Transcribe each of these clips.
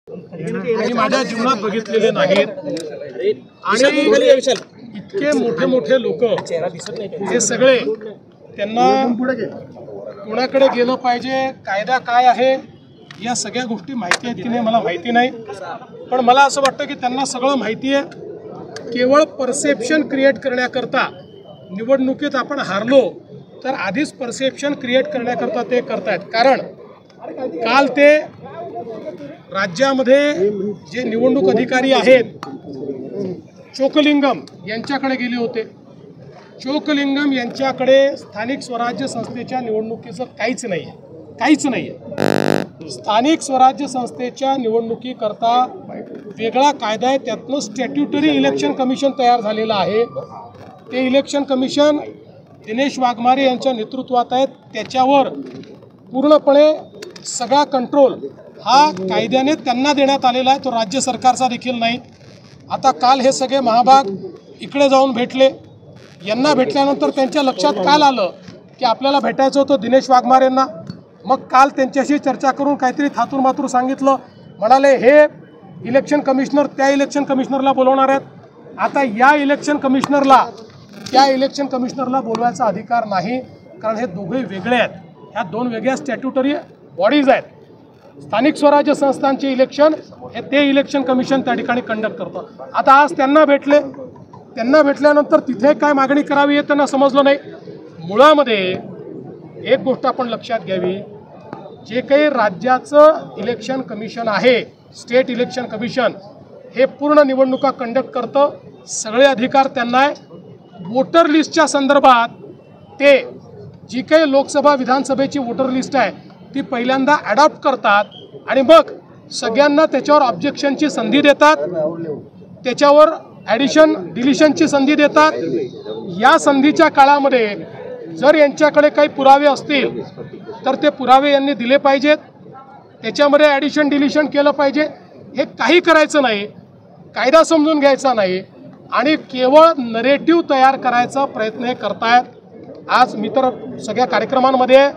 मी माझ्या जीवनात बघितलेले नाहीत आणि इतके मोठे मोठे लोक हे सगळे त्यांना कोणाकडे गेलं पाहिजे, कायदा काय आहे, या सगळ्या गोष्टी माहिती आहेत की नाही मला माहिती नाही, पण मला असं वाटतं की त्यांना सगळं माहिती आहे. केवळ परसेप्शन क्रिएट करण्याकरता निवडणुकीत आपण हारलो तर आधीच परसेप्शन क्रिएट करण्याकरता ते करतायत. कारण काल ते राज्यामध्ये जे निवडणूक अधिकारी आहेत चोकलिंगम यांच्याकडे गेले होते. चोकलिंगम यांच्याकडे स्थानिक स्वराज्य संस्थेच्या निवडणुकीचं काहीच नाही आहे. स्थानिक स्वराज्य संस्थेच्या निवडणुकीकरता वेगळा कायदा आहे, त्यातनं स्टॅट्युटरी इलेक्शन कमिशन तयार झालेलं आहे. ते इलेक्शन कमिशन दिनेश वाघमारे यांच्या नेतृत्वात आहे. त्याच्यावर पूर्णपणे सगळा कंट्रोल हा कायद्याने त्यांना देण्यात आलेला आहे, तो राज्य सरकारचा देखील नाही. आता काल हे सगळे महाभाग इकडे जाऊन भेटले. यांना भेटल्यानंतर त्यांच्या लक्षात काल आलं की आपल्याला भेटायचं होतं दिनेश वाघमारे यांना. मग काल त्यांच्याशी चर्चा करून काहीतरी थातूर मातूर सांगितलं. म्हणाले हे इलेक्शन कमिशनर त्या इलेक्शन कमिशनरला बोलवणार आहेत. आता या इलेक्शन कमिशनरला त्या इलेक्शन कमिशनरला बोलवायचा अधिकार नाही, कारण हे दोघे वेगळे आहेत. ह्या दोन वेगळ्या स्टॅट्युटरी बॉडीज आहेत. स्थानिक स्वराज्य संस्थांचे इलेक्शन हे ते इलेक्शन कमिशन त्या ठिकाणी कंडक्ट करतं. आता आज त्यांना भेटल्यानंतर तिथे काय मागणी करावी हे त्यांना समजलं नाही. मुळामध्ये एक गोष्ट आपण लक्षात घ्यावी, जे काही राज्याचं इलेक्शन कमिशन आहे, स्टेट इलेक्शन कमिशन, हे पूर्ण निवडणुका कंडक्ट करतं. सगळे अधिकार त्यांना आहे. वोटर लिस्टच्या संदर्भात ते जी काही लोकसभा विधानसभेची वोटर लिस्ट आहे ती पहिल्यांदा ॲडॉप्ट करतात आणि मग सगळ्यांना त्याच्यावर ऑब्जेक्शनची संधी देतात, त्याच्यावर ॲडिशन डिलिशनची संधी देतात. या संधीच्या काळामध्ये जर यांच्याकडे काही पुरावे असतील तर ते पुरावे यांनी दिले पाहिजेत, त्याच्यामध्ये ॲडिशन डिलिशन केलं पाहिजे. हे काही करायचं नाही, कायदा समजून घ्यायचा नाही आणि केवळ नरेटिव्ह तयार करायचा प्रयत्न हे करतायत. आज मी तर सगळ्या कार्यक्रमांमध्ये आहे,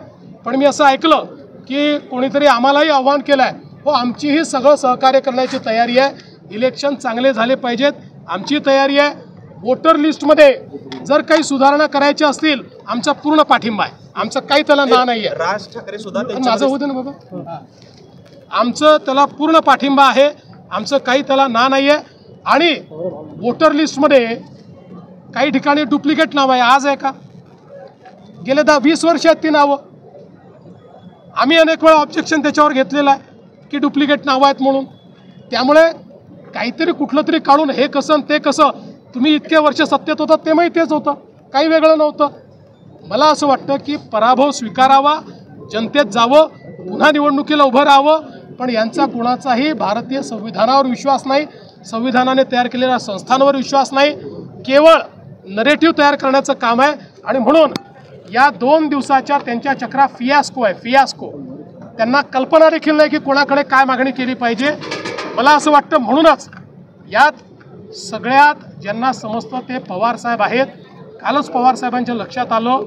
पण मी असं ऐकलं की कोणीतरी आम्हालाही आव्हान केलं आहे, हो आमचीही सगळं सहकार्य करण्याची तयारी आहे, इलेक्शन चांगले झाले पाहिजेत, आमची तयारी आहे. वोटर लिस्टमध्ये जर काही सुधारणा करायच्या असतील आमचा पूर्ण पाठिंबा आहे, आमचं काही त्याला ना नाही आहे. राज ठाकरे सुद्धा माझं होतं ना बाबा, आमचं त्याला पूर्ण पाठिंबा आहे, आमचं काही त्याला ना नाही आहे. आणि वोटर लिस्टमध्ये काही ठिकाणी डुप्लिकेट नाव आहे. आज आहे का? गेले 10-20 वर्ष आहेत ती नावं. आम्ही अनेक वेळा ऑब्जेक्शन त्याच्यावर घेतलेलं आहे की डुप्लिकेट नावं आहेत म्हणून. त्यामुळे काहीतरी कुठलं तरी काढून हे कसं ते कसं, तुम्ही इतके वर्ष सत्तेत होता तेव्हाही तेच होतं, काही वेगळं नव्हतं. मला असं वाटतं की पराभव स्वीकारावा, जनतेत जावं, पुन्हा निवडणुकीला उभं राहावं. पण यांचा कुणाचाही भारतीय संविधानावर विश्वास नाही, संविधानाने तयार केलेल्या संस्थांवर विश्वास नाही, केवळ नरेटिव्ह तयार करण्याचं काम आहे. आणि म्हणून या 2 दिवसाच्या त्यांच्या चक्रा फियास्को आहे, फियास्को. त्यांना कल्पना देखील नाही की कोणाकडे काय मागणी केली पाहिजे. मला असं वाटतं म्हणूनच यात सगळ्यात ज्यांना समजतं ते पवार साहेब आहेत. कालच पवार साहेबांच्या लक्षात आलं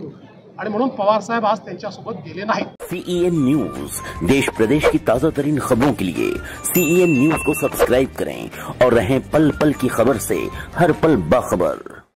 आणि म्हणून पवार साहेब आज त्यांच्यासोबत गेले नाहीत. CEN न्यूज, देश प्रदेश की ताजा तरीन खबरों के लिए CEN न्यूज को सब्सक्राइब करें और रहें पल पल की खबर से हर पल बाखबर.